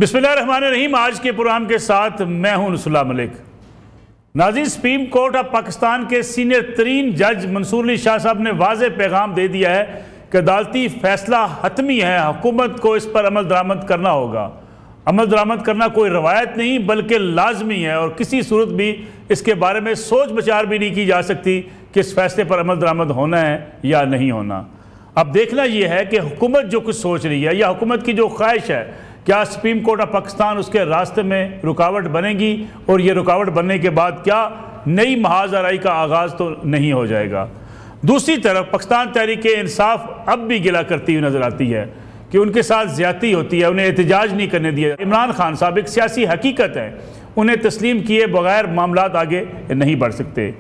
बिस्मिल्लाहिर्रहमानिर्रहीम। आज के प्रोग्राम के साथ मैं हूं नुसुल्लाह मलिक। नाज़रीन, सुप्रीम कोर्ट ऑफ पाकिस्तान के सीनियर तरीन जज मंसूर अली शाह साहब ने वाज़े पैगाम दे दिया है कि अदालती फैसला हतमी है, हुकूमत को इस पर अमल दरामद करना होगा। अमल दरामद करना कोई रवायत नहीं बल्कि लाजमी है और किसी सूरत भी इसके बारे में सोच विचार भी नहीं की जा सकती कि इस फैसले पर अमल दरामद होना है या नहीं होना। अब देखना यह है कि हुकूमत जो कुछ सोच रही है या हुकूमत की जो ख्वाहिश है, क्या सुप्रीम कोर्ट ऑफ पाकिस्तान उसके रास्ते में रुकावट बनेगी और ये रुकावट बनने के बाद क्या नई महाज आराई का आगाज़ तो नहीं हो जाएगा। दूसरी तरफ पाकिस्तान तहरीक इंसाफ अब भी गिला करती हुई नज़र आती है कि उनके साथ ज़्यादती होती है, उन्हें एहतजाज नहीं करने दिया। इमरान खान साहब एक सियासी हकीकत है, उन्हें तस्लीम किए बगैर मामलात आगे नहीं बढ़ सकते।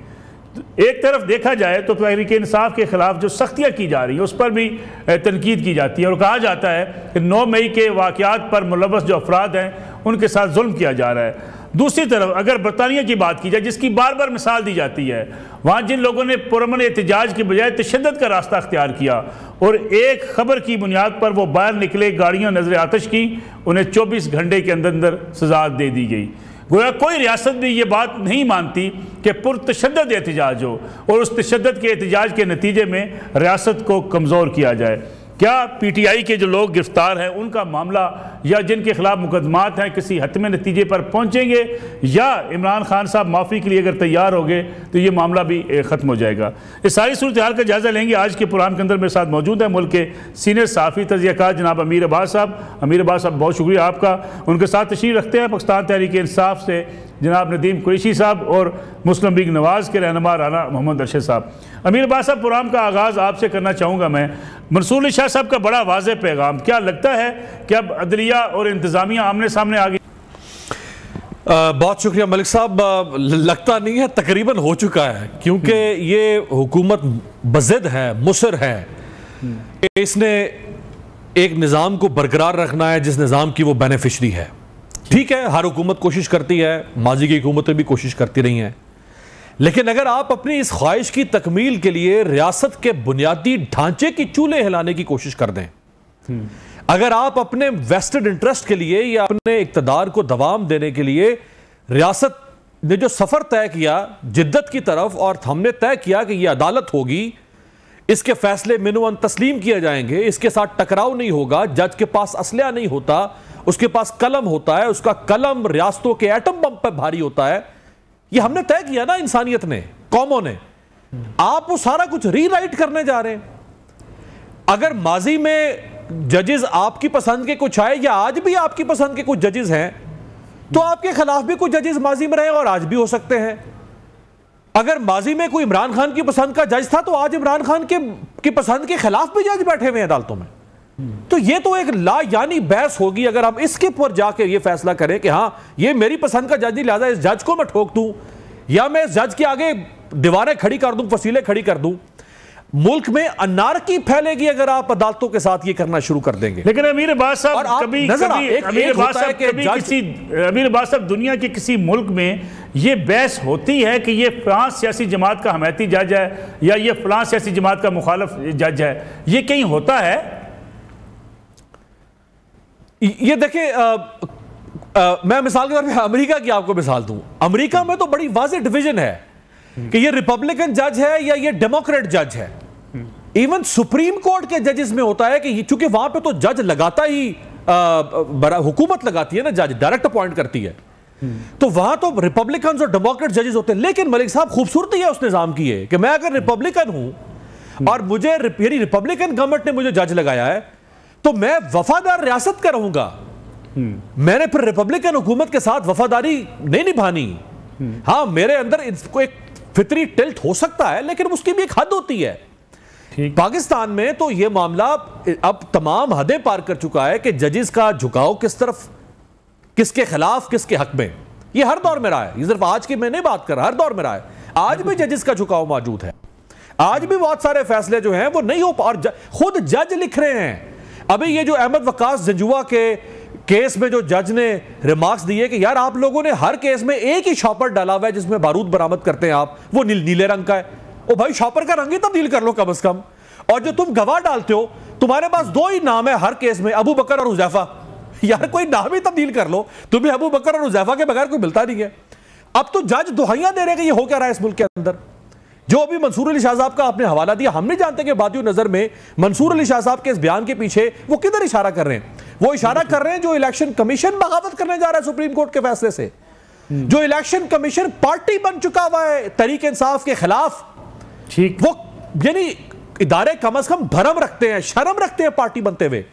एक तरफ देखा जाए तो तहरीक इंसाफ के खिलाफ जो सख्तियाँ की जा रही हैं उस पर भी तनकीद की जाती है और कहा जाता है कि 9 मई के वाक़यात पर मुलव्वस जो अफराद हैं उनके साथ जुल्म किया जा रहा है। दूसरी तरफ अगर बरतानिया की बात की जाए, जिसकी बार बार मिसाल दी जाती है, वहाँ जिन लोगों ने पुरअमन एहतजाज की बजाय तशद्दुद का रास्ता अख्तियार किया और एक खबर की बुनियाद पर वो बाहर निकले, गाड़ियाँ नजर आतश की, उन्हें 24 घंटे के अंदर अंदर सजा दे दी गई। गोया कोई रियासत भी ये बात नहीं मानती कि पुरतशद्दुद एहतजाज हो और उस तशद्दुद के एहतजाज के नतीजे में रियासत को कमज़ोर किया जाए। क्या PTI के जो लोग गिरफ्तार हैं उनका मामला या जिनके खिलाफ मुकदमात हैं किसी हतमी नतीजे पर पहुँचेंगे या इमरान खान साहब माफ़ी के लिए अगर तैयार हो गए तो ये मामला भी ख़त्म हो जाएगा। इस सारी सूरत हाल का जायज़ा लेंगे। आज के प्रोग्राम के अंदर मेरे साथ मौजूद है मुल्क के सीनियर सहाफ़ी तज़कियाकार जनाब अमीर अब्बास साहब। अमीर अब्बास साहब, बहुत शुक्रिया आपका। उनके साथ तशरीफ़ रखते हैं पाकिस्तान तहरीक इंसाफ से जनाब नदीम कुरैशी साहब और मुस्लिम लीग नवाज़ के रहनुमा राना मोहम्मद अरशद साहब। अमीर अब्बास साहब, प्रोग्राम का आगाज़ आपसे करना चाहूँगा मैं। मंसूर अली शाह साहब का बड़ा वाज़ेह पैगाम, क्या लगता है कि अब अदलिया और इंतज़ामिया आमने सामने आ गई? बहुत शुक्रिया मलिक साहब। लगता नहीं है, तकरीबन हो चुका है, क्योंकि ये हुकूमत बज़िद है, मुसर है। इसने एक निज़ाम को बरकरार रखना है जिस निज़ाम की वो बेनिफिशरी है। ठीक है, हर हुकूमत कोशिश करती है, माजी की हुकूमतें भी कोशिश करती रही हैं, लेकिन अगर आप अपनी इस ख्वाहिश की तकमील के लिए रियासत के बुनियादी ढांचे की चूल्हे हिलाने की कोशिश कर दें, अगर आप अपने वेस्टेड इंटरेस्ट के लिए या अपने इक्तदार को दवाम देने के लिए रियासत ने जो सफर तय किया जिद्दत की तरफ और हमने तय किया कि यह अदालत होगी, इसके फैसले मिनुअन तस्लीम किए जाएंगे, इसके साथ टकराव नहीं होगा, जज के पास असलहा नहीं होता, उसके पास कलम होता है, उसका कलम रियासतों के एटम बम पर भारी होता है, ये हमने तय किया ना इंसानियत ने, कौमों ने। आप वो सारा कुछ रीराइट करने जा रहे हैं। अगर माजी में जजेस आपकी पसंद के कुछ आए या आज भी आपकी पसंद के कुछ जजेस हैं तो आपके खिलाफ भी कुछ जजेस माजी में रहे और आज भी हो सकते हैं। अगर माजी में कोई इमरान खान की पसंद का जज था तो आज इमरान खान की पसंद के खिलाफ भी जज बैठे हुए हैं अदालतों में। तो ये तो एक ला यानी बहस होगी अगर हम इसके पर जाके ये फैसला करें कि हाँ ये मेरी पसंद का जज नहीं, लिहाजा इस जज को मैं ठोक दूं या मैं इस जज के आगे दीवारें खड़ी कर दूं, फसीलें खड़ी कर दूं। मुल्क में अनारकी फैलेगी अगर आप अदालतों के साथ ये करना शुरू कर देंगे। लेकिन अमीर अब्बास साहब, अमीर अब्बास साहब, दुनिया के किसी मुल्क में ये बहस होती है कि ये फलां सियासी जमात का हमायती जज है या ये फलां सियासी जमात का मुखालिफ जज है, ये कहीं होता है? ये देखिए, मैं मिसाल के तौर पे अमेरिका की आपको मिसाल दूं। अमेरिका में तो बड़ी वाज़ेह डिवीजन है कि ये रिपब्लिकन जज है या ये डेमोक्रेट जज है। इवन सुप्रीम कोर्ट के जजेस में होता है कि चूंकि वहां पे तो जज लगाता ही हुकूमत लगाती है ना, जज डायरेक्ट अपॉइंट करती है, तो वहां तो रिपब्लिकन और डेमोक्रेट जजेस होते हैं। लेकिन मलिक साहब, खूबसूरती है उस निजाम की है कि मैं अगर रिपब्लिकन हूं और मुझे रिपब्लिकन गवर्नमेंट ने मुझे जज लगाया है तो मैं वफादार रियासत का रहूंगा। मैंने फिर रिपब्लिकन हुकूमत के साथ वफादारी नहीं निभानी। हाँ, मेरे अंदर इसको एक फितरी टिल्ट हो सकता है, लेकिन उसकी भी एक हद होती है। पाकिस्तान में तो यह मामला अब तमाम हदें पार कर चुका है कि जजेस का झुकाव किस तरफ, किसके खिलाफ, किसके हक में, यह हर दौर में रहा है। ये सिर्फ आज की मैं नहीं बात कर रहा, हर दौर में रहा है। आज भी जजेस का झुकाव मौजूद है, आज भी बहुत सारे फैसले जो हैं वो नहीं हो पा, और खुद जज लिख रहे हैं। अभी ये जो अहमद वकास जंजुआ के केस में जो जज ने रिमार्क्स दिए कि यार आप लोगों ने हर केस में एक ही शॉपर डाला हुआ है जिसमें बारूद बरामद करते हैं आप, वो नीले रंग का है। ओ भाई, शॉपर का रंग ही तब्दील कर लो कम से कम। और जो तुम गवाह डालते हो, तुम्हारे पास 2 ही नाम है हर केस में, अबू बकर और हुजैफा। यार कोई नाम ही तब्दील कर लो, तुम्हें अबू बकर और हुज़ैफा के बगैर कोई मिलता नहीं है। अब तो जज दुहाइयां दे रहे हैं कि ये हो क्या रहा है इस मुल्क के अंदर। जो अभी मंसूर अली शाह साहब का आपने हवाला दिया, हम नहीं जानते कि बातियों नजर में मंसूर अली शाह साहब के इस बयान के पीछे वो किधर इशारा कर रहे हैं। वो इशारा कर रहे हैं जो इलेक्शन कमीशन बगावत करने जा रहा है सुप्रीम कोर्ट के फैसले से, जो इलेक्शन कमीशन पार्टी बन चुका हुआ है तहरीक इंसाफ के खिलाफ। ठीक, वो यानी इदारे कम अज कम भरम रखते हैं, शर्म रखते हैं पार्टी बनते हुए।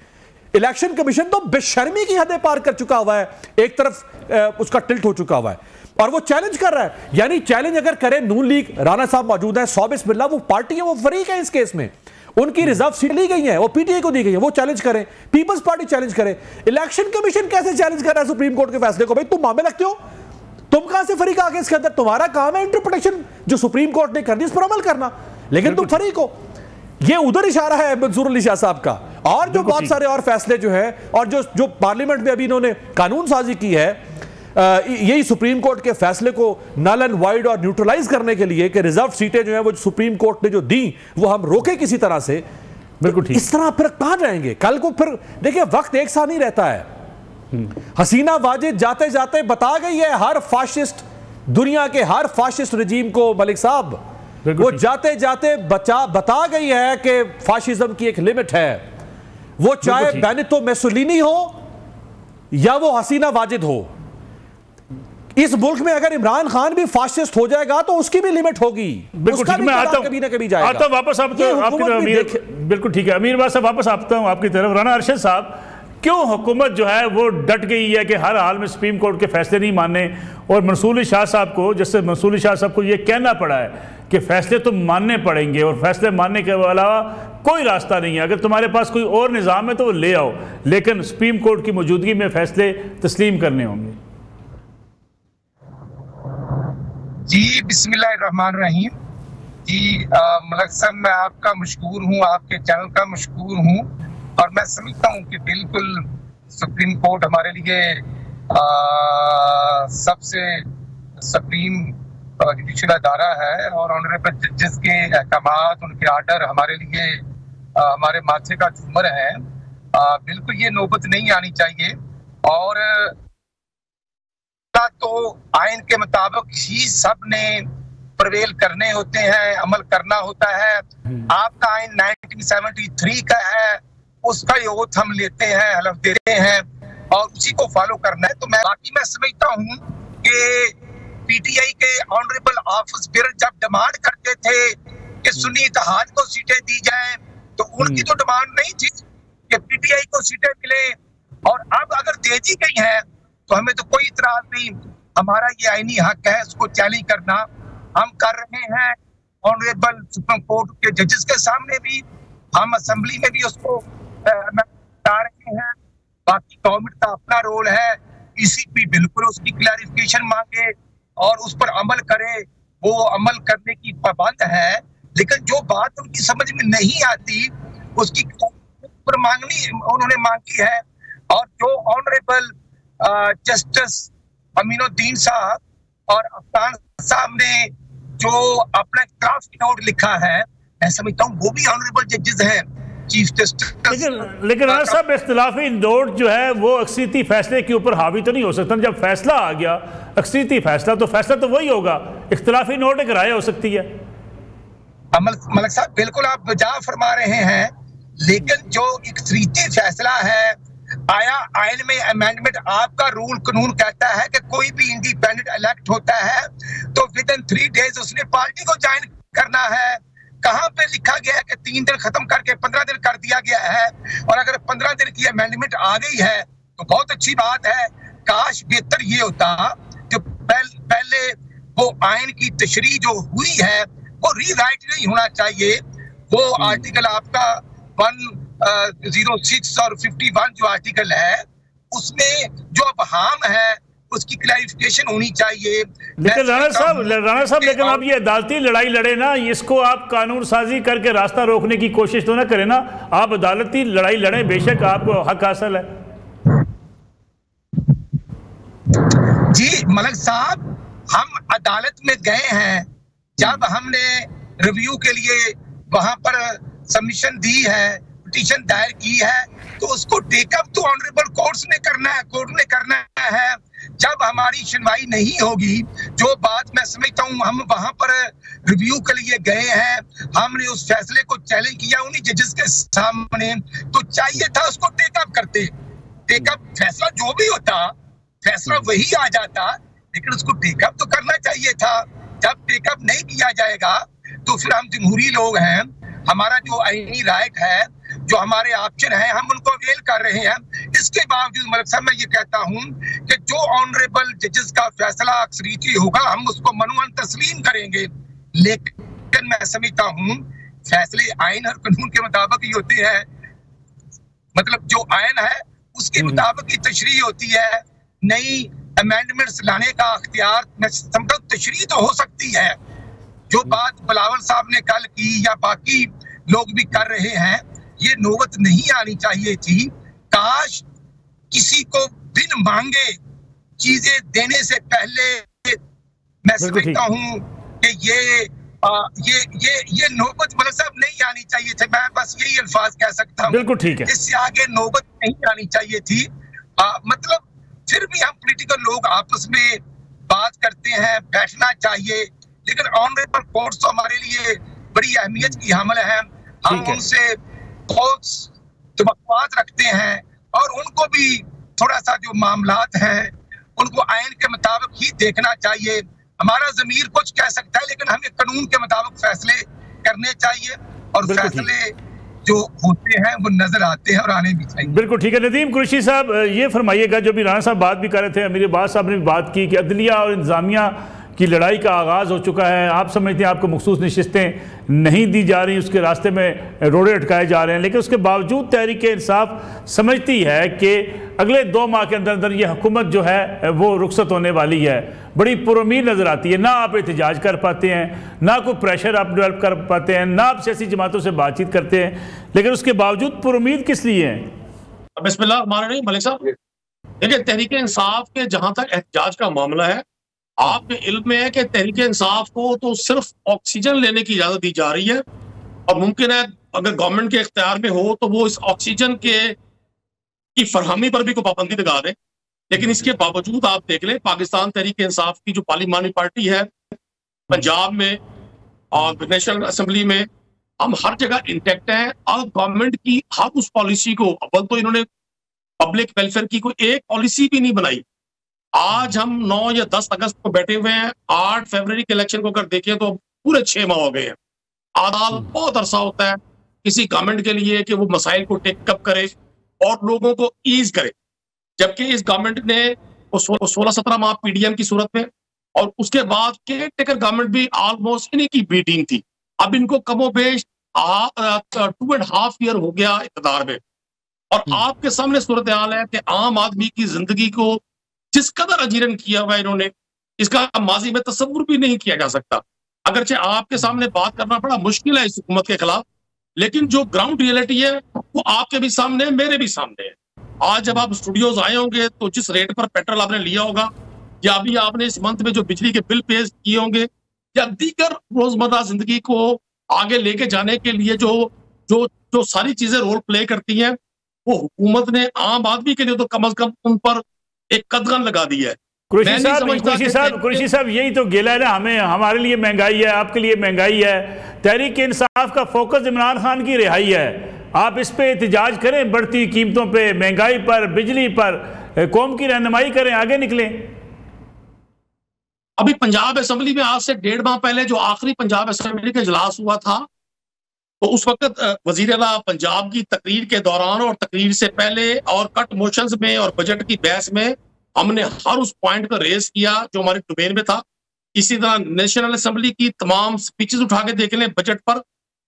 इलेक्शन कमीशन तो बेशर्मी की हदें पार कर चुका हुआ है, एक तरफ उसका टिल्ट हो चुका हुआ है और वो चैलेंज कर रहा है। यानी चैलेंज अगर करे नून लीग, राणा साहब मौजूद है, सौबिस बिल्ला, वो पार्टी है, वो फरीक है इस केस में, उनकी रिजर्व सीट ली गई है, वो पीटीआई को दी गई है, वो चैलेंज करें, पीपल्स पार्टी चैलेंज करे। इलेक्शन कमीशन कैसे चैलेंज कर रहा है सुप्रीम कोर्ट के फैसले को? भाई तुम मामले लगते हो, तुम कहां से फरीक आगे इसके अंदर? तुम्हारा काम है इंटरप्रिटेशन जो सुप्रीम कोर्ट ने कर दी उस पर अमल करना, लेकिन तुम फरीक हो। ये उधर इशारा है मंसूर अली शाह साहब का। और जो बहुत सारे और फैसले जो है और जो पार्लियामेंट में अभी इन्होंने कानून साजी की है, यही सुप्रीम कोर्ट के फैसले को नल एंड वाइड और न्यूट्रलाइज करने के लिए कि रिजर्व सीटें जो है वो सुप्रीम कोर्ट ने जो दी वो हम रोके किसी तरह से। बिल्कुल ठीक। इस तरह फिर कहां जाएंगे कल को? फिर देखिए वक्त एक सा नहीं रहता है। हसीना वाजिद जाते जाते बता गई है हर फाशिस्ट, दुनिया के हर फाशिस्ट रजीम को, मलिक साहब वो जाते जाते बता गई है कि फाशिज्म की एक लिमिट है। वो चाहे बेनितो मुसोलिनी हो या वो हसीना वाजिद हो, इस मुल्क में अगर इमरान खान भी फाशिस्ट हो जाएगा तो उसकी भी लिमिट होगी। उसका भी कभी ना कभी जाएगा। वापस आप बिल्कुल ठीक है अमीर बात साहब, वापस आता हूं आपकी तरफ। राना अरशद साहब, क्यों हुकूमत जो है वो डट गई है कि हर हाल में सुप्रीम कोर्ट के फैसले नहीं मानने, और मंसूर अली शाह साहब को, जैसे मंसूर अली शाह साहब को ये कहना पड़ा है कि फैसले तो मानने पड़ेंगे और फैसले मानने के अलावा कोई रास्ता नहीं है, अगर तुम्हारे पास कोई और निज़ाम है तो वो ले आओ, लेकिन सुप्रीम कोर्ट की मौजूदगी में फैसले तस्लीम करने होंगे? जी बिस्मिल्लाहिर्रहमानिर्रहीम। जी मलक साहब, मैं आपका मशकूर हूँ, आपके चैनल का मशकूर हूँ, और मैं समझता हूँ कि बिल्कुल सुप्रीम कोर्ट हमारे लिए सबसे सुप्रीम जुडिशल अदारा है, और ऑनरेबल जजेस के अहकामात, उनके आर्डर हमारे लिए हमारे माथे का झूमर है। बिल्कुल ये नौबत नहीं आनी चाहिए, और तो आइन के मुताबिक ही सब ने प्रवेल करने होते हैं, अमल करना होता है। आपका आइन 1973 का है, उसका ओथ हम लेते हैं, हलफ देते हैं और उसी को फॉलो करना है। तो मैं समझता हूँ कि पीटीआई के ऑनरेबल ऑफिस बियर जब डिमांड करते थे कि सुन्नी इत्तेहाद को सीटें दी जाएं, तो उनकी तो डिमांड नहीं थी कि पीटीआई को सीटें मिले, और अब अगर दे दी गई हैं तो हमें तो कोई इतराज नहीं। हमारा ये आईनी हक है उसको चैलेंज करना, हम कर रहे हैं। ऑनरेबल सुप्रीम कोर्ट के जजेस के सामने भी, हम असेंबली में भी उसको बता रहे हैं। बाकी गवर्नमेंट का अपना रोल है, ईसीपी बिल्कुल उसकी क्लैरिफिकेशन मांगे और उस पर अमल करे, वो अमल करने की पाबंद है। लेकिन जो बात उनकी समझ में नहीं आती उसकी उन्होंने मांगी है। और जो ऑनरेबल जस्टिस अमीनुद्दीन साहब और अफगान साहब ने जो अपना ड्राफ्ट नोट लिखा है, मैं समझता हूँ वो भी ऑनरेबल जजेस हैं, चीफ जस्टिस। लेकिन राणा साहब, इख्तिलाफी नोट जो है वो अक्सरियती फैसले के ऊपर हावी तो नहीं हो सकता। जब फैसला आ गया अक्सरियती फैसला, तो फैसला तो वही होगा, इख्तिलाफी नोट एक राय हो सकती है। मलक साहब बिल्कुल आप वजह फरमा रहे हैं, लेकिन जो अक्सरियती फैसला है, आया आइन में अमेंडमेंट, आपका रूल कानून कहता है कि कोई भी इंडिपेंडेंट इलेक्ट होता है तो विद इन 3 डेज उसने पार्टी को ज्वाइन करना है। कहां पे लिखा गया है कि 3 दिन खत्म करके 15 दिन कर दिया गया है? और अगर 15 दिन की अमेंडमेंट आ गई है तो बहुत अच्छी बात है। काश बेहतर ये होता कि पहले वो आइन की तशरीह जो हुई है वो रीराइट नहीं होना चाहिए। वो आर्टिकल आपका 106 और 51 जो आर्टिकल है उसमें जो अबहाम है उसकी क्लैरिफिकेशन होनी चाहिए। लेकिन राणा साहब लेकिन आप ये अदालती लड़ाई लड़े ना, इसको आप कानून साजी करके रास्ता रोकने की कोशिश तो ना करें ना। आप अदालती लड़ाई लड़े, बेशक आपको हक हासिल है। जी मलक साहब, हम अदालत में गए हैं, जब हमने रिव्यू के लिए वहां पर सबमिशन दी है, पिटीशन दायर की है तो उसको टेकअप तो ऑनरेबल कोर्ट ने करना है। जब हमारी सुनवाई नहीं होगी, जो बात मैं समझता हूँ, हम वहां पर रिव्यू के लिए गए हैं, हमने उस फैसले को चैलेंज किया उन्हीं जजेस के सामने, तो चाहिए था उसको टेकअप करते। टेकअप फैसला जो भी होता, फैसला वही आ जाता, लेकिन उसको टेकअप तो करना चाहिए था। जब टेकअप नहीं किया जाएगा तो फिर हम जमहूरी लोग हैं, हमारा जो आईनी राइट है, जो हमारे ऑप्शन है, हम उनको अवेल कर रहे हैं। इसके बावजूद मलिक साहब मैं ये कहता हूं कि जो ऑनरेबल जजेस का फैसला अक्सरियती होगा हम उसको मनुअन तस्लीम करेंगे, लेकिन मैं समझता हूं फैसले आइन और कानून के मुताबिक ही होते हैं। मतलब जो आइन है उसके मुताबिक ही तशरीह होती है। नई अमेंडमेंट्स लाने का अख्तियार मैं समझता हूं तशरीह तो हो सकती है। जो बात बिलावल साहब ने कल की या बाकी लोग भी कर रहे हैं, ये नौबत नहीं आनी चाहिए थी। काश किसी को बिन मांगे चीजें देने से पहले मैं समझता हूं कि ये नौबत मतलब साहब नहीं आनी चाहिए थी। मैं बस यही अल्फाज कह सकता हूं, बिल्कुल ठीक है, इससे आगे नौबत नहीं आनी चाहिए थी। मतलब फिर भी हम पॉलिटिकल लोग आपस में बात करते हैं, बैठना चाहिए, लेकिन ऑनरेबल कोर्ट्स तो हमारे लिए बड़ी अहमियत की हामिल है। हम उनसे बहुत तवक्कुआत रखते हैं और उनको भी थोड़ा सा जो मामलात हैं उनको आइन के मुताबिक ही देखना चाहिए। हमारा ज़मीर कुछ कह सकता है, लेकिन हमें कानून के मुताबिक फैसले करने चाहिए और फैसले जो होते हैं वो नजर आते हैं और आने भी चाहिए। बिल्कुल ठीक है। नदीम कुरैशी साहब, ये फरमाइएगा, जो भी राणा साहब बात भी कर रहे थे, अमीर अब्बास साहब ने भी बात की कि अदलिया और इंतजामिया की लड़ाई का आगाज़ हो चुका है। आप समझते हैं आपको मखसूस नशिस्तें नहीं दी जा रही, उसके रास्ते में रोड़े अटकाए जा रहे हैं, लेकिन उसके बावजूद तहरीक इंसाफ समझती है कि अगले 2 माह के अंदर अंदर ये हुकूमत जो है वो रुखसत होने वाली है। बड़ी पुरुमीद नज़र आती है। ना आप एहतजाज कर पाते हैं, ना कोई प्रेशर आप डेवलप कर पाते हैं, ना आप सियासी जमातों से बातचीत करते हैं, लेकिन उसके बावजूद पुरुमीद किस लिए हैं? बिस्मिल्लाह हमारा नहीं मलिक साहब, देखिए तहरीक इंसाफ के जहां तक एहतजाज का मामला है, आपके इल्म में है कि तहरीक इंसाफ को तो सिर्फ ऑक्सीजन लेने की इजाजत दी जा रही है और मुमकिन है अगर गवर्नमेंट के इख्तियार में हो तो वो इस ऑक्सीजन की फरहमी पर भी कोई पाबंदी लगा दे। लेकिन इसके बावजूद आप देख लें, पाकिस्तान तहरीक इंसाफ की जो पार्लिमानी पार्टी है पंजाब में और नेशनल असेंबली में, हम हर जगह इंटैक्ट हैं और गवर्नमेंट की हर उस पॉलिसी को, अव्वल तो इन्होंने पब्लिक वेलफेयर की कोई एक पॉलिसी भी नहीं बनाई। आज हम 9 या 10 अगस्त को बैठे हुए हैं, 8 फरवरी के इलेक्शन को अगर देखें तो पूरे 6 माह हो गए हैं। आदाल बहुत अरसा होता है किसी गवर्नमेंट के लिए कि वो मसाइल को टेकअप करे और लोगों को ईज करे, जबकि इस गवर्नमेंट ने 16-17 माह पीडीएम की सूरत में और उसके बाद केयर टेकर गवर्नमेंट भी ऑलमोस्ट इन्हीं की बी टीम थी। अब इनको कमोबेश 2.5 ईयर हो गया इक़्तिदार में और आपके सामने सूरत हाल है कि आम आदमी की जिंदगी को जिस कदर अजीरन किया हुआ है इन्होंने, इसका माजी में तस्वुर भी नहीं किया जा सकता। अगरचे आपके सामने बात करना बड़ा मुश्किल है इस हुकूमत के खिलाफ, लेकिन जो ग्राउंड रियलिटी है वो आपके भी सामने है, मेरे भी सामने है। आज जब आप स्टूडियोज आए होंगे तो जिस रेट पर पेट्रोल आपने लिया होगा या अभी आपने इस मंथ में जो बिजली के बिल पे किए होंगे या दीगर रोजमर्रा जिंदगी को आगे लेके जाने के लिए जो जो जो सारी चीजें रोल प्ले करती हैं, वो हुकूमत ने आम आदमी के लिए तो कम अज कम उन पर एक कदगन लगा दी है। कुरैशी साहब, यही तो गिला है ना हमें, हमारे लिए महंगाई है, आपके लिए महंगाई है। तहरीक इंसाफ का फोकस इमरान खान की रिहाई है। आप इस पे एहतजाज करें, बढ़ती कीमतों पे, महंगाई पर, बिजली पर, कौम की रहनुमाई करें, आगे निकलें। अभी पंजाब असेंबली में आज से 1.5 माह पहले जो आखिरी पंजाब असेंबली का इजलास हुआ था, तो उस वक्त वजीर आला पंजाब की तकरीर के दौरान और तकरीर से पहले और कट मोशंस में और बजट की बहस में हमने हर उस पॉइंट को रेज किया जो हमारे डोमेन में था। इसी तरह नेशनल असेंबली की तमाम स्पीचेस उठा के देख लें बजट पर,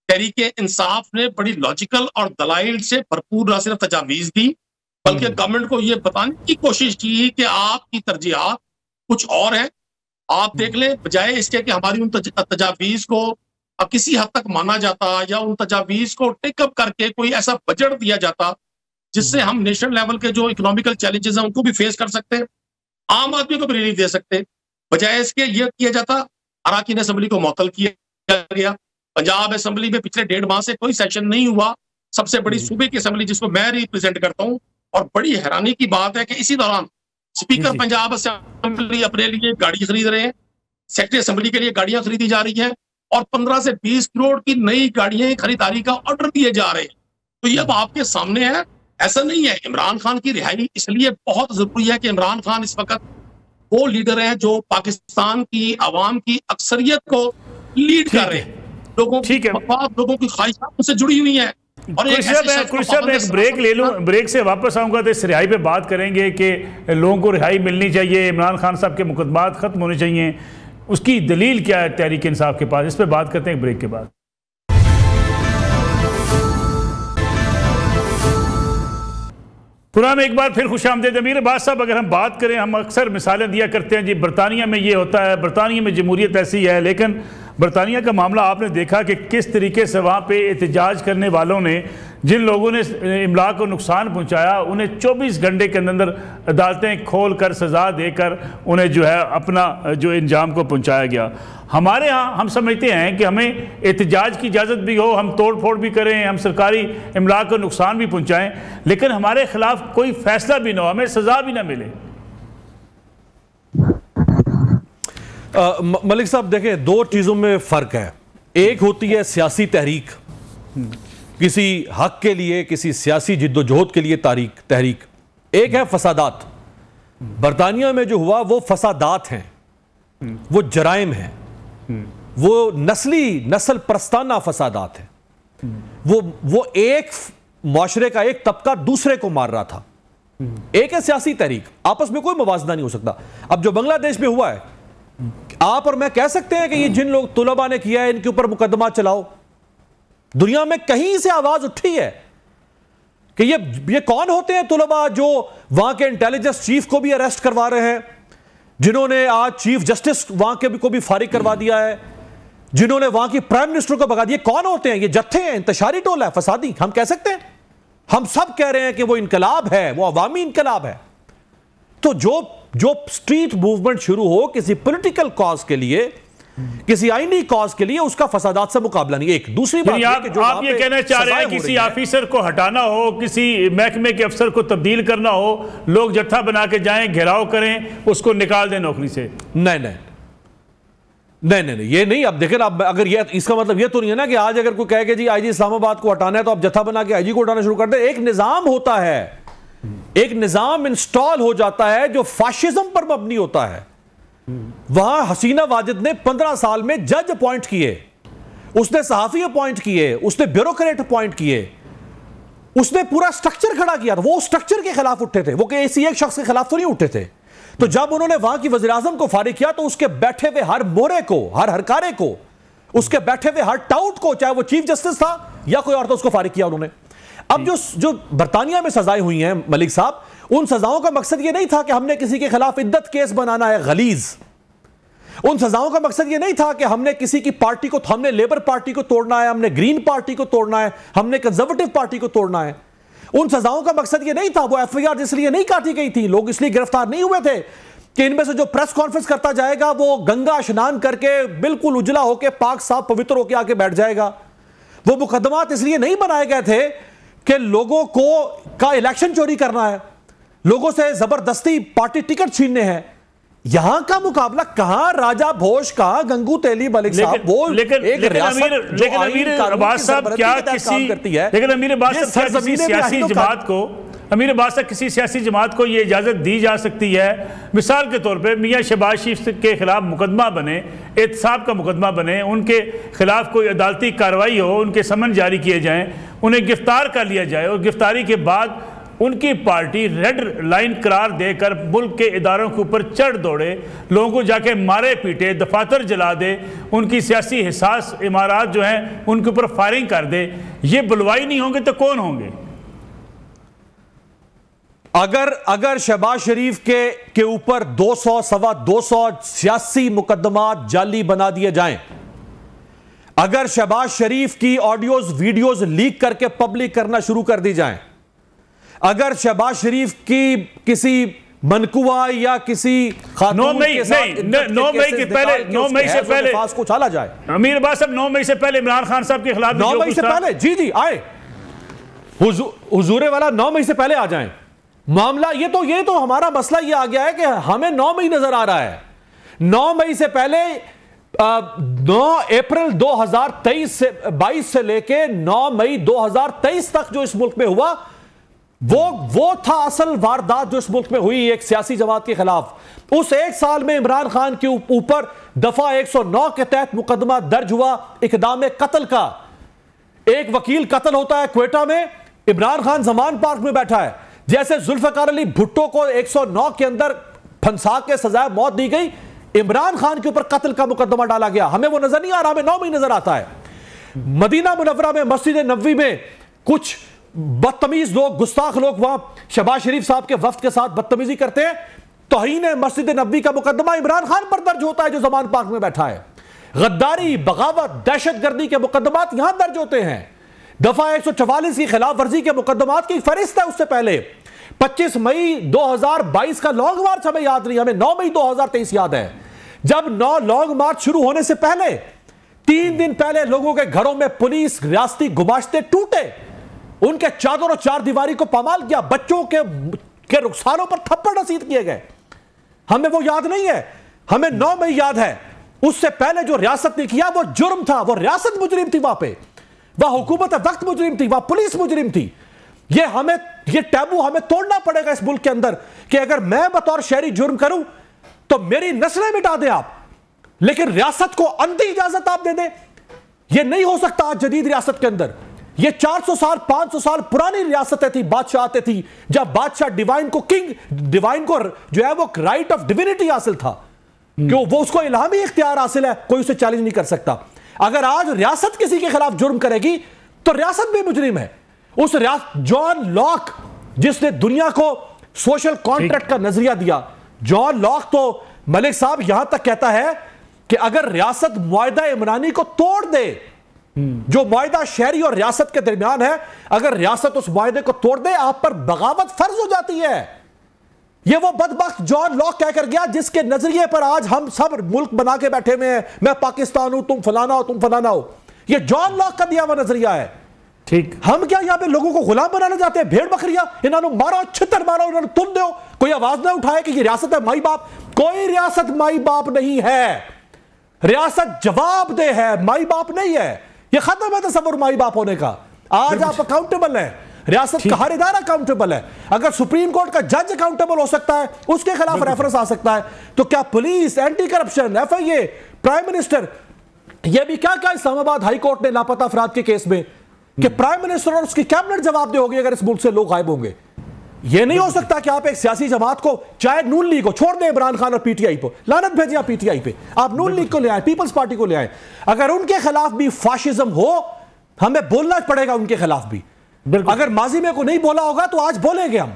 तहरीक इंसाफ ने बड़ी लॉजिकल और दलाइल से भरपूर न सिर्फ तजावीज दी बल्कि गवर्नमेंट को यह बताने की कोशिश की कि आपकी तरजीहात कुछ और है। आप देख लें, बजाय इसके कि हमारी उन तजावीज को किसी हद तक माना जाता या उन तजावीज को टेकअप करके कोई ऐसा बजट दिया जाता जिससे हम नेशनल लेवल के जो इकोनॉमिकल चैलेंजेस हैं उनको भी फेस कर सकते हैं, आम आदमी को भी रिलीफ दे सकते हैं। बजाय इसके यह किया जाता, अराकीन असेंबली को मुअत्तल किया गया। पंजाब असेंबली में पिछले 1.5 माह से कोई सेशन नहीं हुआ सबसे बड़ी सूबे की असेंबली जिसको मैं रिप्रेजेंट करता हूँ। और बड़ी हैरानी की बात है कि इसी दौरान स्पीकर पंजाब असेंबली अपने लिए गाड़ी खरीद रहे हैं, सेक्रेटरी असेंबली के लिए गाड़ियां खरीदी जा रही हैं और 15 से 20 करोड़ की नई गाड़ियां खरीदारी का ऑर्डर दिए जा रहे हैं। तो ये अब आपके सामने है। ऐसा नहीं है, इमरान खान की रिहाई इसलिए बहुत जरूरी है कि इमरान खान इस वक्त वो लीडर हैं जो पाकिस्तान की आवाम की अक्सरियत को लीड कर रहे हैं। लोगों की ख्वाहिशात उनसे जुड़ी हुई हैं। और एक ब्रेक ले लूं, ब्रेक से वापस आऊंगा तो इस रिहाई पे बात करेंगे कि लोगों को रिहाई मिलनी चाहिए, इमरान खान साहब के मुकदमात खत्म होने चाहिए, उसकी दलील क्या है तहरीक इंसाफ के पास, इस पे बात करते हैं ब्रेक के बाद। पुरान में एक बार फिर खुशामदीद। अमीर अब्बास साहब, अगर हम बात करें, हम अक्सर मिसालें दिया करते हैं जी, बरतानिया में ये होता है, बरतानिया में जमहूरियत ऐसी है, लेकिन बरतानिया का मामला आपने देखा कि किस तरीके से वहाँ पे एहतजाज करने वालों ने, जिन लोगों ने इमला को नुकसान पहुँचाया, उन्हें 24 घंटे के अंदर अदालतें खोल कर सज़ा देकर उन्हें जो है अपना जो इंजाम को पहुँचाया गया। हमारे यहाँ हम समझते हैं कि हमें एहतजाज की इजाज़त भी हो, हम तोड़ फोड़ भी करें, हम सरकारी इमला को नुकसान भी पहुँचाएँ, लेकिन हमारे खिलाफ कोई फैसला भी ना हो, हमें सज़ा भी ना मिले। मलिक साहब देखें, दो चीज़ों में फ़र्क है। एक होती है सियासी तहरीक, किसी हक के लिए, किसी सियासी जिद्दोजहद के लिए तहरीक। एक है फसादात। बरतानिया में जो हुआ वो फसादात हैं, वो जराइम हैं, वो नस्ल प्रस्ताना फसादात हैं। वो एक माशरे का एक तबका दूसरे को मार रहा था। एक है सियासी तहरीक, आपस में कोई मुवाजना नहीं हो सकता। अब जो बांग्लादेश में हुआ है, आप और मैं कह सकते हैं कि ये जिन लोग तुलबा ने किया है इनके ऊपर मुकदमा चलाओ। दुनिया में कहीं से आवाज उठी है कि ये कौन होते हैं तुलबा जो वहां के इंटेलिजेंस चीफ को भी अरेस्ट करवा रहे हैं, जिन्होंने आज चीफ जस्टिस वहां के को भी फारिग करवा दिया है, जिन्होंने वहां की प्राइम मिनिस्टर को भगा दिया। कौन होते हैं ये? जत्थे हैं, इंतशारी टोला है, फसादी हम कह सकते हैं। हम सब कह रहे हैं कि वो इनकलाब है, वो अवामी इनकलाब है। तो जो स्ट्रीट मूवमेंट शुरू हो किसी पॉलिटिकल कॉज के लिए, किसी आईनी कॉज के लिए, उसका फसादात से मुकाबला नहीं। एक दूसरी बात आप ये कहना चाह रहे हैं किसी ऑफिसर को हटाना हो, किसी महकमे के अफसर को तब्दील करना हो, लोग जत्था बना के जाएं, घेराव करें, उसको निकाल दें नौकरी से? नहीं, ये नहीं। अब देखें, अब अगर ये इसका मतलब ये तो नहीं है ना कि आज अगर कोई कहे कि जी आईजी इस्लामाबाद को हटाना है तो आप जत्था बना के आईजी को हटाना शुरू कर दे। एक निजाम होता है, एक निजाम इंस्टॉल हो जाता है जो फाशिज्म पर मबनी होता है। वहां हसीना वाजिद ने 15 साल में जज अपॉइंट किए, उसने सहाफी अपॉइंट किए, उसने ब्यूरोक्रेट अपॉइंट किए, उसने पूरा स्ट्रक्चर खड़ा किया। वो स्ट्रक्चर के खिलाफ उठे थे, वो किसी एक शख्स के खिलाफ तो नहीं उठे थे। तो जब उन्होंने वहां की वज़ीर आज़म को फारिग किया तो उसके बैठे हुए हर मोहरे को, हर हरकारे को, उसके बैठे हुए हर टाउट को, चाहे वो चीफ जस्टिस था या कोई और था, उसको फारिग किया उन्होंने। अब जो बरतानिया में सजाएं हुई हैं मलिक साहब, उन सजाओं का मकसद ये नहीं था कि हमने किसी के खिलाफ इद्दत केस बनाना है गलीज। उन सजाओं का मकसद ये नहीं था कि हमने किसी की पार्टी को, हमने लेबर पार्टी को तोड़ना है, हमने ग्रीन पार्टी को तोड़ना है, हमने कंजर्वेटिव पार्टी को तोड़ना है। उन सजाओं का मकसद ये नहीं था। वो एफआईआर इसलिए नहीं काटी गई थी, लोग इसलिए गिरफ्तार नहीं हुए थे कि इनमें से जो प्रेस कॉन्फ्रेंस करता जाएगा वो गंगा स्नान करके बिल्कुल उजला होकर पाक साफ पवित्र होकर आके बैठ जाएगा। वो मुकदमात इसलिए नहीं बनाए गए थे कि लोगों का इलेक्शन चोरी करना है, लोगों से जबरदस्ती पार्टी टिकट छीनने हैं। यहां का मुकाबला कहां राजा भोज, कहां गंगू तेली मलिक साहब, वो लेकिन अमीर अब्बास साहब क्या किसी सियासी जमात को, अमीर अब्बास साहब किसी सियासी जमात को ये इजाज़त दी जा सकती है? मिसाल के तौर पे मियाँ शहबाज शरीफ के खिलाफ मुकदमा बने, एहतसाब का मुकदमा बने, उनके खिलाफ कोई अदालती कार्रवाई हो, उनके समन जारी किए जाएं, उन्हें गिरफ्तार कर लिया जाए और गिरफ्तारी के बाद उनकी पार्टी रेड लाइन करार देकर मुल्क के इदारों के ऊपर चढ़ दौड़े, लोगों को जाके मारे पीटे, दफातर जला दे, उनकी सियासी हिसास इमारत जो हैं उनके ऊपर फायरिंग कर दे। ये बुलवाई नहीं होंगे तो कौन होंगे? अगर शहबाज शरीफ के ऊपर 200 सवा 200 सियासी मुकदमात जाली बना दिए जाएं, अगर शहबाज शरीफ की ऑडियोज वीडियोज लीक करके पब्लिक करना शुरू कर दी जाएं, अगर शहबाज शरीफ की किसी मनकुआ या किसी 9 मई से पहले को चला जाए, अमीर अब्बास साहब 9 मई से पहले इमरान खान साहब के खिलाफ 9 मई से पहले जी आए हुजूरे वाला 9 मई से पहले आ जाएं। मामला ये तो हमारा मसला ये आ गया है कि हमें 9 मई नजर आ रहा है। 9 मई से पहले 9 अप्रैल 2022 से लेके 9 मई 2023 तक जो इस मुल्क में हुआ वो था असल वारदात जो इस मुल्क में हुई एक सियासी जमात के खिलाफ। उस एक साल में इमरान खान के ऊपर दफा 109 के तहत मुकदमा दर्ज हुआ इक़दाम कत्ल का। एक वकील कत्ल होता है क्वेटा में, इमरान खान जमान पार्क में बैठा है। जैसे जुल्फिकार अली भुट्टो को 109 के अंदर फंसा के सजाए मौत दी गई, इमरान खान के ऊपर कत्ल का मुकदमा डाला गया। हमें वो नजर नहीं आ रहा, हमें 9 मई नजर आता है। मदीना मुनव्वरा में मस्जिद नबवी में कुछ बदतमीज लोग, गुस्ताख लोग वहां शहबाज शरीफ साहब के वफ्द के साथ बदतमीजी करते हैं। तौहीन मस्जिद नबवी का मुकदमा इमरान खान पर दर्ज होता है जो जमान पार्क में बैठा है। गद्दारी, बगावत, दहशतगर्दी के मुकदमात यहां दर्ज होते हैं। दफा 144 की खिलाफ वर्जी के मुकदमात की फहरिस्त है। उससे पहले 25 मई 2022 का लॉन्ग मार्च हमें याद नहीं, हमें 9 मई 2023 याद है। जब 9 लॉन्ग मार्च शुरू होने से पहले 3 दिन पहले लोगों के घरों में पुलिस रियासती गुमाश्ते टूटे, उनके चादर और चार दीवारी को पामाल किया, बच्चों के रुखसारों पर थप्पड़ रसीद किए गए। हमें वो याद नहीं है, हमें 9 मई याद है। उससे पहले जो रियासत ने किया वो जुर्म था, वो रियासत मुजरिम थी, वहां पे वह हुकूमत वक्त मुजरिम थी, वह पुलिस मुजरिम थी। ये टैबू हमें तोड़ना पड़ेगा इस मुल्क के अंदर कि अगर मैं बतौर शहरी जुर्म करूं तो मेरी नस्लें मिटा दें आप, लेकिन रियासत को अंधी इजाजत आप दे दें। यह नहीं हो सकता आज जदीद रियासत के अंदर। ये 400 साल 500 साल पुरानी रियासतें थी, बादशाहतें थी, जब बादशाह डिवाइन को जो है वो राइट ऑफ डिविनिटी हासिल था, क्यों वो उसको इल्हामी इख्तियार हासिल है, कोई उसे चैलेंज नहीं कर सकता। अगर आज रियासत किसी के खिलाफ जुर्म करेगी तो रियासत भी मुजरिम है। उस जॉन लॉक जिसने दुनिया को सोशल कॉन्ट्रैक्ट का नजरिया दिया, जॉन लॉक तो मलिक साहब यहां तक कहता है कि अगर रियासत मुआहिदा इमरानी को तोड़ दे, जो मुआहिदा शहरी और रियासत के दरमियान है, अगर रियासत उस मुआहिदे को तोड़ दे आप पर बगावत फर्ज हो जाती है। यह वो बदबख्त जॉन लॉक कहकर गया जिसके नजरिए पर आज हम सब मुल्क बना के बैठे हुए हैं, मैं पाकिस्तान हूं, तुम फलाना हो, तुम फलाना हो। यह जॉन लॉक का दिया हुआ नजरिया है। ठीक, हम क्या यहां पे लोगों को गुलाम बनाना चाहते हैं? भेड़ बकरियां, इन्होंने मारो, छितर मारो, इन्होंने तुम दो, कोई आवाज ना उठाए कि ये रियासत है माई बाप। कोई रियासत माई बाप नहीं है, रियासत जवाबदेह है, माई बाप नहीं है। ये खत्म है तस्वुर माई बाप होने का। आज आप अकाउंटेबल हैं, रियासत का हर इदारा अकाउंटेबल है। अगर सुप्रीम कोर्ट का जज अकाउंटेबल हो सकता है, उसके खिलाफ रेफरेंस आ सकता है, तो क्या police, anti corruption, FIA, prime minister, यह भी क्या क्या इस्लामाबाद हाई कोर्ट ने लापता अफराद के केस में कि प्राइम मिनिस्टर और उसकी कैबिनेट जवाबदेह होगी अगर इस मुल्क से लोग गायब होंगे। यह नहीं हो सकता कि आप एक सियासी जमात को, चाहे नून लीग को छोड़ दें, इमरान खान और PTI को लानत भेजिए आप PTI पे, आप नून लीग को ले आए, पीपल्स पार्टी को ले आए। अगर उनके खिलाफ भी फाशिज्म हो, हमें बोलना पड़ेगा उनके खिलाफ भी। अगर माजी में को नहीं बोला होगा तो आज बोलेंगे हम।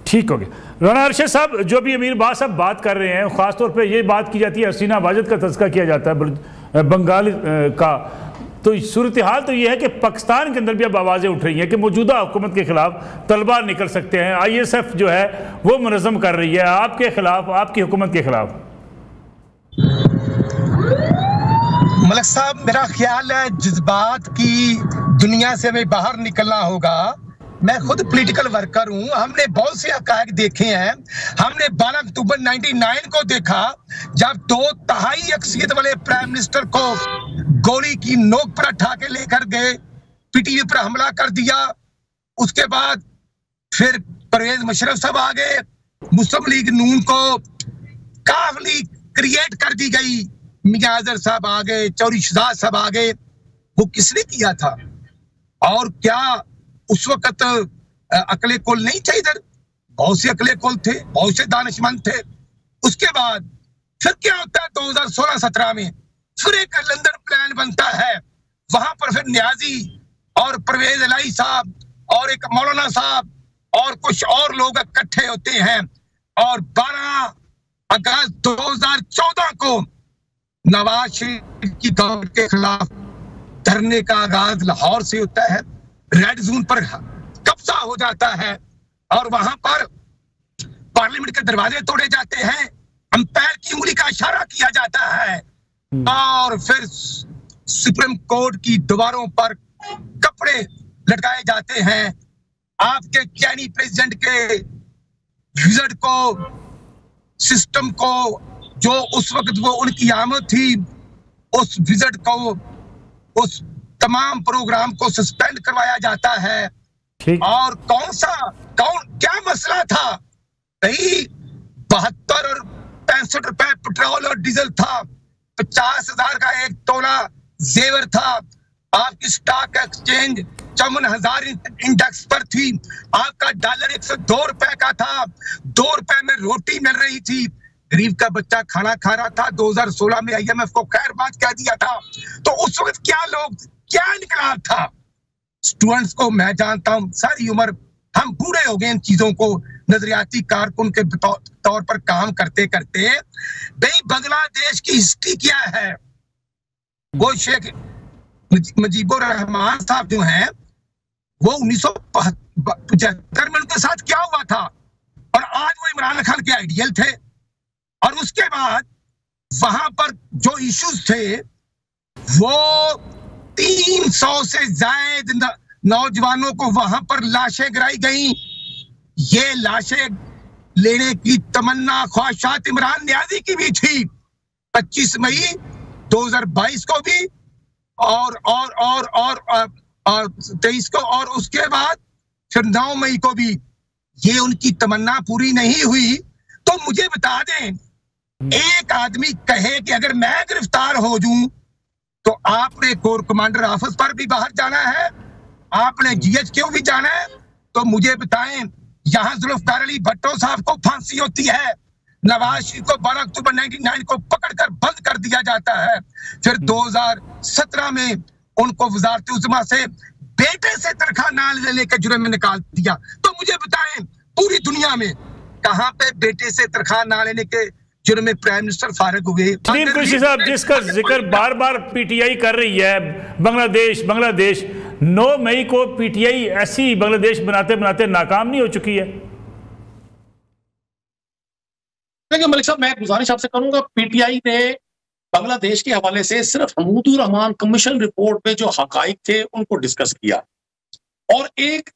ठीक हो गया। राना अरशद साहब, जो भी अमीर बात साहब बात कर रहे हैं, खासतौर पे ये बात की जाती है, हसीना वाजिद का तज़किरा किया जाता है बंगाल का, तो सूरत हाल तो ये है कि पाकिस्तान के अंदर भी अब आवाज़ें उठ रही हैं कि मौजूदा हुकूमत के खिलाफ तलबार निकल सकते हैं। ISF जो है वो मुनज़्ज़म कर रही है आपके खिलाफ, आपकी हुकूमत के खिलाफ। मलिक साहब, मेरा ख्याल है जज्बात की दुनिया से हमें बाहर निकलना होगा। मैं खुद पॉलिटिकल वर्कर हूं, हमने बहुत से हक़ाइक़ देखे हैं। हमने 12 अक्टूबर 1999 को देखा जब 2/3 अक्सरियत वाले प्राइम मिनिस्टर को गोली की नोक पर उठा के लेकर गए, PTV पर हमला कर दिया। उसके बाद फिर परवेज मुशर्रफ साहब आ गए, मुस्लिम लीग नून को काफली क्रिएट कर दी गई, मियां अजहर साहब आ गए, चौधरी शहजाद साहब आ गए। वो किसने किया था? और क्या उस वक्त अकले कुल नहीं थे? इधर बहुत से अकले कुल थे, बहुत से दानिशमंद थे। उसके बाद फिर क्या होता है 2016-17 में? फिर एक लंदन प्लान बनता है, वहां पर फिर न्याजी और परवेज इलाही साहब और एक मौलाना साहब और कुछ और लोग इकट्ठे होते हैं और 12 अगस्त 2014 को नवाज शरीफ की गवर्नमेंट के खिलाफ धरने का आगाज लाहौर से होता है। रेड जोन पर कब्जा हो जाता है और वहां पर पार्लियामेंट के दरवाजे तोड़े जाते हैं, अंपायर की उंगली का इशारा किया जाता है और फिर सुप्रीम कोर्ट की दीवारों पर कपड़े लटकाए जाते हैं आपके चाइनी प्रेसिडेंट के विजिट को, सिस्टम को, जो उस वक्त वो उनकी आमद थी, उस विजिट को, उस तमाम प्रोग्राम को सस्पेंड करवाया जाता है। और क्या मसला था भाई? 72 और 65 रुपए पेट्रोल और डीजल था, 50,000 का एक तोला जेवर था, आपकी स्टॉक एक्सचेंज 54,000 इंडेक्स पर थी, आपका डॉलर 102 रुपए का था, 2 रुपए में रोटी मिल रही थी, गरीब का बच्चा खाना खा रहा था। 2016 में IMF को खैर बात कह दिया था। तो उस वक्त क्या इनकलाब था? स्टूडेंट्स को मैं जानता हूं, सारी उम्र हम बूढ़े हो गए इन चीजों को नजरियाती कारकुन के तौर पर काम करते करते। भाई बांग्लादेश की हिस्ट्री क्या है? वो शेख मुजीबुर रहमान साहब जो हैं, वो 1975 में उनके साथ क्या हुआ था, और आज वो इमरान खान के आइडियल थे। और उसके बाद वहां पर जो इश्यूज थे, वो 300 से ज्यादा नौजवानों को वहां पर लाशें गिराई गई। ये लाशें लेने की तमन्ना, ख्वाहिशात इमरान नियाजी की भी थी। 25 मई 2022 को भी और 23 को, और उसके बाद फिर 9 मई को भी ये उनकी तमन्ना पूरी नहीं हुई। तो मुझे बता दें, एक आदमी कहे कि अगर मैं गिरफ्तार हो जाऊं तो आपने कोर कमांडर ऑफिस पर भी बाहर जाना है, आपने GHQ भी जाना है। तो मुझे बताएं, यहां जुल्फकार अली भट्टो साहब को फांसी होती है, नवाज शरीफ को 12 अक्टूबर 1999 को पकड़कर बंद कर दिया जाता है, फिर 2017 में उनको वजारत उज़्मा से बेटे से तनख्वाह ना लेने के जुर्म में निकाल दिया। तो मुझे बताएं, पूरी दुनिया में कहां पे बेटे से तनख्वाह ना लेने के जुर्म में प्राइम मिनिस्टर फारिग हुए? सलीम कुरैशी साहब, जिसका जिक्र बार बार PTI कर रही है, बांग्लादेश 9 मई को PTI ऐसी बांग्लादेश बनाते बनाते नाकाम नहीं हो चुकी है? देखिए मलिक साहब, मैं गुजारिश आपसे करूंगा, PTI ने बांग्लादेश के हवाले से सिर्फ महमूदुर रहमान कमीशन रिपोर्ट में जो हकाइक थे उनको डिस्कस किया, और एक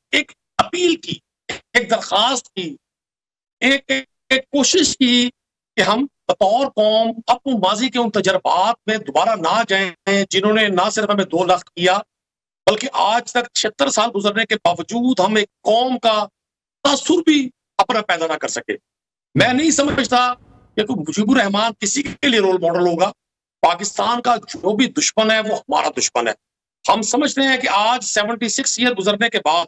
अपील की, एक दरखास्त की, एक कोशिश की कि हम बतौर कौम अपने माजी के उन तजर्बात में दोबारा ना जाएं, जिन्होंने ना सिर्फ हमें 2 लाख किया, बल्कि आज तक 76 साल गुजरने के बावजूद हम एक कौम का तासुर भी अपना पैदा ना कर सके। मैं नहीं समझता कि कोई मुजीबुर रहमान किसी के लिए रोल मॉडल होगा। पाकिस्तान का जो भी दुश्मन है वो हमारा दुश्मन है। हम समझते हैं कि आज 76 ईयर गुजरने के बाद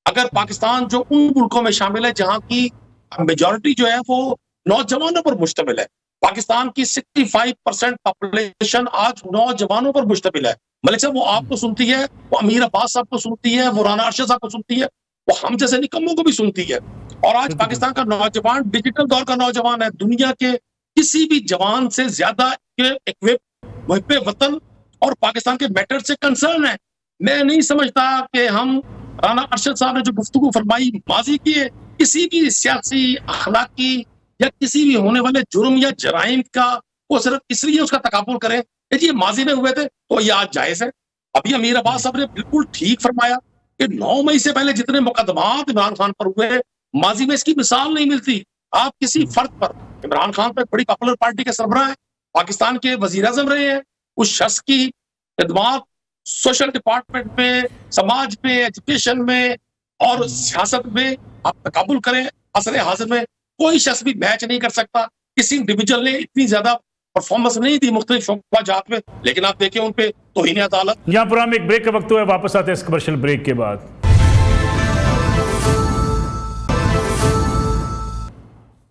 अगर पाकिस्तान जो उन मुल्कों में शामिल है जहां की मेजॉरिटी जो है वो नौजवानों पर मुश्तमिल है, पाकिस्तान की 65% पॉपुलेशन आज नौजवानों पर मुश्तमिल है। मलिक साहब, वो आपको सुनती है, वो अमीर अब्बास साहब को सुनती है, वो राना अरशद साहब को सुनती है, वो हम जैसे निकम्मों को भी सुनती है। और आज पाकिस्तान का नौजवान डिजिटल दौर का नौजवान है, दुनिया के किसी भी जवान से ज्यादा के वतन और पाकिस्तान के मैटर से कंसर्न है। मैं नहीं समझता कि हम राना अरशद साहब ने जो गुफ्तगू फरमाई माजी की है, किसी भी सियासी, अखलाकी या किसी भी होने वाले जुर्म या जराइम का वो सिर्फ इसलिए उसका तकाबुल करें कि ये माजी में हुए थे तो ये आज जायज है। अभी अमीर अब्बास साहब ने बिल्कुल ठीक फरमाया कि 9 मई से पहले जितने मुकदमात इमरान खान पर हुए, माजी में इसकी मिसाल नहीं मिलती। आप किसी फर्द पर, इमरान खान पर बड़ी पॉपुलर पार्टी के सरबराह हैं, पाकिस्तान के वजीर आजम रहे हैं, उस शख्स की खिदमात सोशल डिपार्टमेंट में, समाज में, एजुकेशन में और सियासत में आप तकाबुल करें। असर हाजिर में कोई शख्स भी मैच नहीं कर सकता। किसी इंडिविजुअल ने इतनी ज्यादा परफॉर्मेंस नहीं दी मुख्तलिफ शोबाजात में, लेकिन आप देखिए उन पे तौहीन अदालत। यहाँ पर हम एक ब्रेक का वक्त हुआ है, वापस आते हैं इस कमर्शियल ब्रेक के बाद।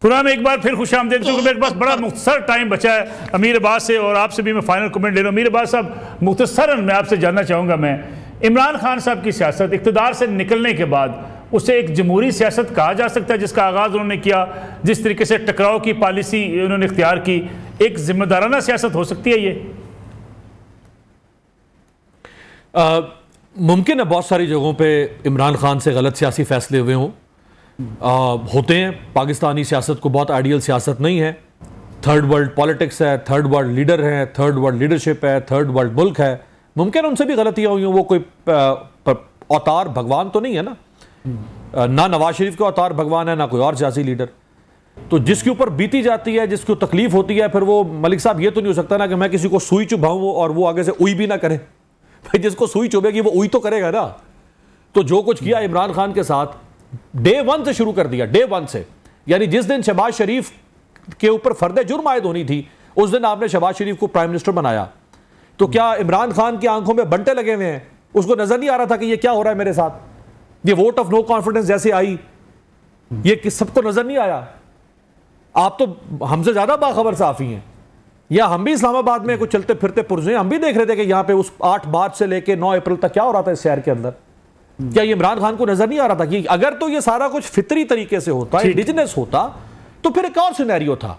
पुराना एक बार फिर खुश आमदीद, क्योंकि मेरे पास बड़ा मुख्तसर टाइम बचा है अमीर अब्बास से, और आपसे भी मैं फाइनल कमेंट ले रहा हूँ। अमीर अब्बास साहब, मुख्तसरन मैं आपसे जानना चाहूँगा, मैं इमरान खान साहब की सियासत इक़्तिदार से निकलने के बाद उसे एक जमहूरी सियासत कहा जा सकता है, जिसका आगाज़ उन्होंने किया, जिस तरीके से टकराव की पॉलिसी उन्होंने इख्तियार की, एक जिम्मेदाराना सियासत हो सकती है ये? मुमकिन है बहुत सारी जगहों पे इमरान खान से गलत सियासी फैसले हुए हों, होते हैं। पाकिस्तानी सियासत को बहुत आइडियल सियासत नहीं है। थर्ड वर्ल्ड पॉलिटिक्स है, थर्ड वर्ल्ड लीडर है, थर्ड वर्ल्ड लीडरशिप है, थर्ड वर्ल्ड मुल्क है। मुमकिन उनसे भी गलतियां हुई हों, वो कोई अवतार भगवान तो नहीं है ना। ना नवाज शरीफ का अवतार भगवान है, ना कोई और सियासी लीडर। तो जिसके ऊपर बीती जाती है, जिसको तकलीफ होती है, फिर वो मलिक साहब ये तो नहीं हो सकता ना कि मैं किसी को सुई चुभाऊं और वो आगे से उई भी ना करे। भाई जिसको सुई चुभेगी वो उई तो करेगा ना। तो जो कुछ किया इमरान खान के साथ डे 1 से शुरू कर दिया, डे 1 से, यानी जिस दिन शहबाज शरीफ के ऊपर फर्द जुर्म आयद होनी थी उस दिन आपने शहबाज शरीफ को प्राइम मिनिस्टर बनाया। तो क्या इमरान खान की आंखों में बंटे लगे हुए हैं? उसको नजर नहीं आ रहा था कि ये क्या हो रहा है मेरे साथ? ये वोट ऑफ नो कॉन्फिडेंस जैसे आई, ये सबको नजर नहीं आया? आप तो हमसे ज्यादा बाखबर साफी हैं। या हम भी इस्लामाबाद में कुछ चलते फिरते पुरजे, हम भी देख रहे थे कि यहां पे उस 8 मार्च से लेके 9 अप्रैल तक क्या हो रहा था इस शहर के अंदर। क्या ये इमरान खान को नजर नहीं आ रहा था कि अगर तो ये सारा कुछ फितरी तरीके से होता, इंडिजिनस होता, तो फिर एक और सिनेरियो था।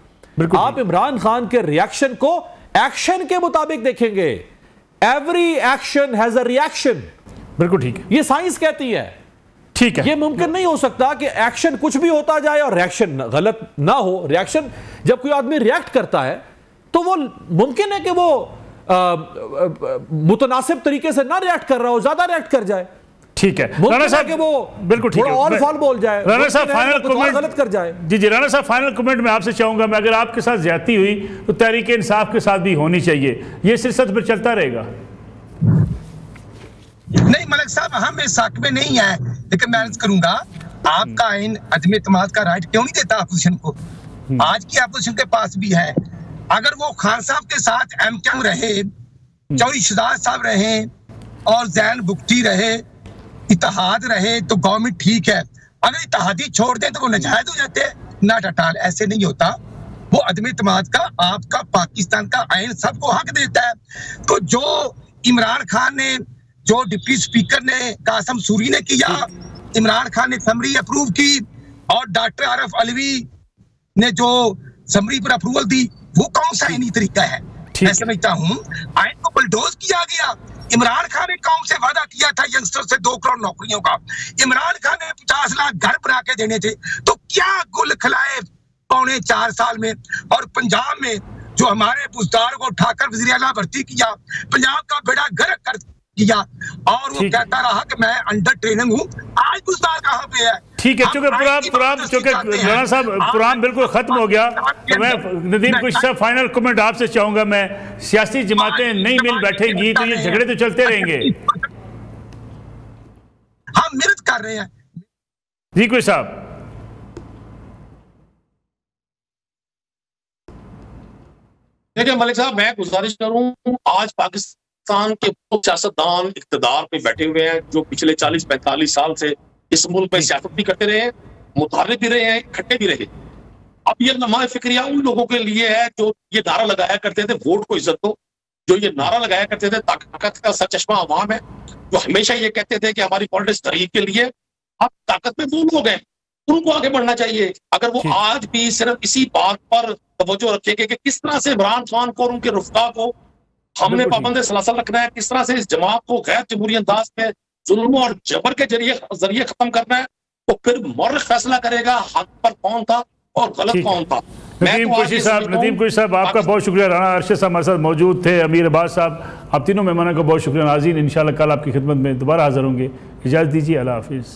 आप इमरान खान के रिएक्शन को एक्शन के मुताबिक देखेंगे। Every action has a reaction. बिल्कुल ठीक है, ये साइंस कहती है। ठीक है, ये मुमकिन नहीं हो सकता कि एक्शन कुछ भी होता जाए और रिएक्शन गलत ना हो। रिएक्शन, जब कोई आदमी रिएक्ट करता है तो वो मुमकिन है कि वो मुतनासिब तरीके से ना रिएक्ट कर रहा हो, ज्यादा रिएक्ट कर जाए। ठीक है राणा साहब, कि वो बिल्कुल ठीक है, ऑल फॉल बोल जाए, राणा साहब फाइनल कमेंट गलत कर जाए। जी जी राणा साहब, फाइनल कमेंट मैं आपसे चाहूंगा, मैं अगर आपके साथ ज्यादती हुई तो तहरीक इंसाफ के साथ भी होनी चाहिए, ये सिलसिला पर चलता रहेगा? नहीं मलिक साहब, हम इस हक में नहीं है, लेकिन मैं अर्ज करूंगा आपका आइन अदम इत्मीनाद का राइट क्यों नहीं देता अपोजिशन को? आज की अपोजिशन के पास भी है। अगर वो खान साहब के साथ एमक्यूएम रहे, चौधरी शहजाद साहब रहे और जैन बुख्ती रहे, इत्तेहाद रहे, तो गवर्नमेंट ठीक है। अगर इत्तेहादी छोड़ दें तो वो नाजायज हो जाते हैं। नॉट एट ऑल, ऐसे नहीं होता। वो अदम इत्मीनाद का आपका पाकिस्तान का आइन सबको हक देता है। तो जो इमरान खान ने, जो डिप्टी स्पीकर ने कासिम सूरी ने किया, इमरान खान ने समरी अप्रूव की और डॉक्टर आरिफ अलवी ने जो समरी पर अप्रूवल दी, वो कौन सा आईनी तरीका है? मैं समझता हूँ आइन को बुलडोज किया गया। इमरान खान ने कौम से वादा किया था यंगस्टर से 2 करोड़ नौकरियों का। इमरान खान ने 50 लाख घर बना के देने थे। तो क्या गुल खिलाए 3.25 साल में? और पंजाब में जो हमारे बुजदार को उठाकर वज़ीर आला भर्ती किया, पंजाब का बेड़ा गर्क कर किया, और वो कहता रहा कि मैं अंडर ट्रेनिंग हूँ। आज बुजदार कहाँ पे है? ठीक है, चूंकि राणा साहब प्रोग्राम बिल्कुल खत्म हो गया, तो मैं नदीम कुछ सा फाइनल कमेंट आपसे चाहूंगा। मैं सियासी जमातें नहीं मिल बैठेंगी तो ये झगड़े तो चलते रहेंगे। हम मेहनत कर रहे हैं। जी कोई साहब, देखिए मलिक साहब, मैं गुजारिश करूं, आज पाकिस्तान के सियासतदान इक़्तिदार पे बैठे हुए हैं जो पिछले 40-45 साल से इस मुल्क में सियासत भी करते रहे, मुतारिफ भी रहे हैं, इकट्ठे भी रहे। अब ये नमा फिक्रिया उन लोगों के लिए है जो ये नारा लगाया करते थे वोट को इज्जत दो, जो ये नारा लगाया करते थे ताकत का सरचश्मा अवाम है, जो हमेशा ये कहते थे कि हमारी पॉलिटिक्स तहरीक के लिए। अब ताकत में वो लोग हैं, उनको आगे बढ़ना चाहिए। अगर वो आज भी सिर्फ इसी बात पर तवज्जो रखेंगे कि किस तरह से इमरान खान को और उनके रुफका को हमने पाबंद सलासल रखना है, किस तरह से इस जमात को गैर जमहूरी अंदाज में जुल्म और जबर के जरिए खत्म करना है, तो फिर मौर्ख फैसला करेगा हक पर कौन था और गलत कौन था। नदीम कुरैशी साहब, आपका बहुत शुक्रिया। राणा अरशद साहब हमारे साथ मौजूद थे, अमीर अब्बास साहब, आप तीनों मेहमानों का बहुत शुक्रिया। नाज़रीन, इंशाल्लाह कल आपकी खिदमत में दोबारा हाजिर होंगे। इजाज़त दीजिए, अल्लाह हाफिज़।